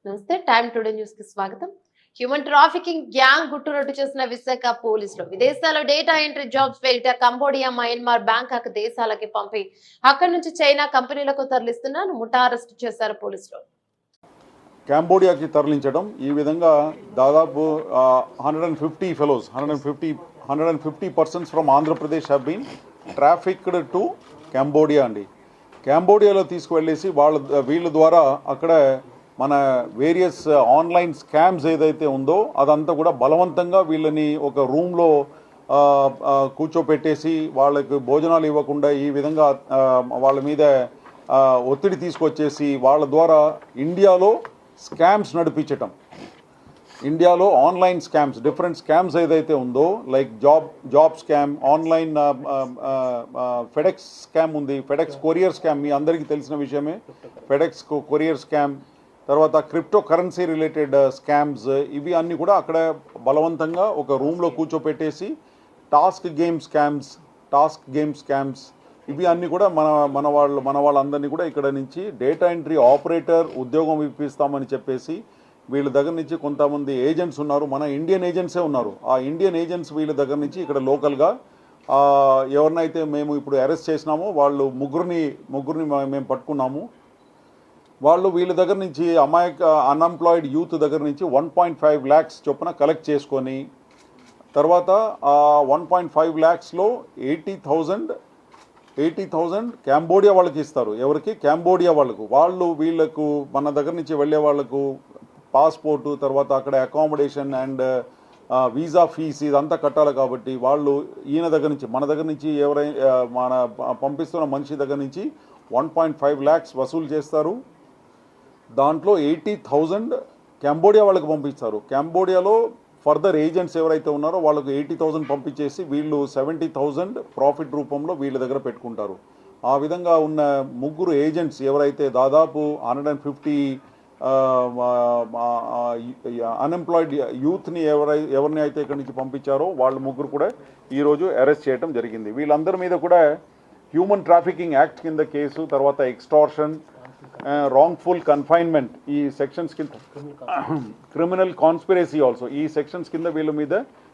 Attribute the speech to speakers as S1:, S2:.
S1: నమస్తే. Time today news కి స్వాగతం. హ్యూమన్ ట్రాఫికింగ్ గ్యాంగ్ గుట్టురట్టు చేసిన విశాఖ పోలీసులు విదేశాల్లో డేటా ఎంట్రీ జాబ్స్ పేరిట కంబోడియా, మయన్మార్, బ్యాంకాక్ దేశాలకి పంపి అక్కడి నుంచి చైనా కంపెనీలకు తరలిస్తున్న ముఠా అరెస్ట్ చేశారు పోలీసులు.
S2: కంబోడియాకి తరలించడం ఈ విధంగా దాదాపు 150 fellows 150 persons from Andhra Pradesh have been trafficked to Cambodia అండి. కంబోడియాలో తీసుకువెళ్ళేసి వీళ్ళ ద్వారా అక్కడ మన వేరియస్ ఆన్లైన్ స్కామ్స్ ఏదైతే ఉందో అదంతా కూడా బలవంతంగా వీళ్ళని ఒక రూమ్లో కూర్చోపెట్టేసి వాళ్ళకి భోజనాలు ఇవ్వకుండా ఈ విధంగా వాళ్ళ మీద ఒత్తిడి తీసుకొచ్చేసి వాళ్ళ ద్వారా ఇండియాలో స్కామ్స్ నడిపించటం. ఇండియాలో ఆన్లైన్ స్కామ్స్, డిఫరెంట్ స్కామ్స్ ఏదైతే ఉందో like job scam, online FedEx scam ఉంది, ఫెడెక్స్ కొరియర్ స్కామ్ మీ అందరికీ తెలిసిన విషయమే. ఫెడెక్స్ కొరియర్ స్కామ్, తర్వాత క్రిప్టో కరెన్సీ రిలేటెడ్ స్కామ్స్, ఇవి అన్నీ కూడా అక్కడ బలవంతంగా ఒక రూమ్లో కూర్చోపెట్టేసి టాస్క్ గేమ్ స్కామ్స్ ఇవి అన్నీ కూడా మన వాళ్ళందరినీ కూడా ఇక్కడ నుంచి డేటా ఎంట్రీ ఆపరేటర్ ఉద్యోగం ఇప్పిస్తామని చెప్పేసి వీళ్ళ దగ్గర నుంచి కొంతమంది ఏజెంట్స్ ఉన్నారు, మన ఇండియన్ ఏజెంట్సే ఉన్నారు. ఆ ఇండియన్ ఏజెంట్స్ వీళ్ళ దగ్గర నుంచి ఇక్కడ లోకల్గా ఎవరినైతే మేము ఇప్పుడు అరెస్ట్ చేసినామో వాళ్ళు ముగ్గురిని మేము పట్టుకున్నాము. వాళ్ళు వీళ్ళ దగ్గర నుంచి అన్ఎంప్లాయిడ్ యూత్ దగ్గర నుంచి 1.5 lakhs చొప్పున కలెక్ట్ చేసుకొని తర్వాత 1.5 lakhsలో 80,000 కంబోడియా వాళ్ళకి ఇస్తారు. ఎవరికి? కంబోడియా వాళ్ళకు. వీళ్ళకు మన దగ్గర నుంచి వెళ్ళే వాళ్ళకు పాస్పోర్టు, తర్వాత అక్కడ అకామిడేషన్ అండ్ వీసా ఫీస్ ఇదంతా కట్టాలి. కాబట్టి వాళ్ళు మన దగ్గర నుంచి మన పంపిస్తున్న మనిషి దగ్గర నుంచి 1.5 lakhs వసూలు చేస్తారు. దాంట్లో 80,000 కంబోడియా వాళ్ళకి పంపిస్తారు. కంబోడియాలో ఫర్దర్ ఏజెంట్స్ ఎవరైతే ఉన్నారో వాళ్ళకు 80,000 పంపించేసి వీళ్ళు 70,000 ప్రాఫిట్ రూపంలో వీళ్ళ దగ్గర పెట్టుకుంటారు. ఆ విధంగా ఉన్న ముగ్గురు ఏజెంట్స్ ఎవరైతే దాదాపు 150 అన్ఎంప్లాయిడ్ యూత్ని ఎవరిని అయితే ఇక్కడి నుంచి పంపించారో వాళ్ళు ముగ్గురు కూడా ఈరోజు అరెస్ట్ చేయడం జరిగింది. వీళ్ళందరి మీద కూడా హ్యూమన్ ట్రాఫికింగ్ యాక్ట్ కింద కేసు, తర్వాత ఎక్స్టార్షన్, రాంగ్ఫుల్ కన్ఫైన్మెంట్ ఈ సెక్షన్స్ కింద, క్రిమినల్ కాన్స్పిరసీ ఆల్సో ఈ సెక్షన్స్ కింద వీళ్ళ మీద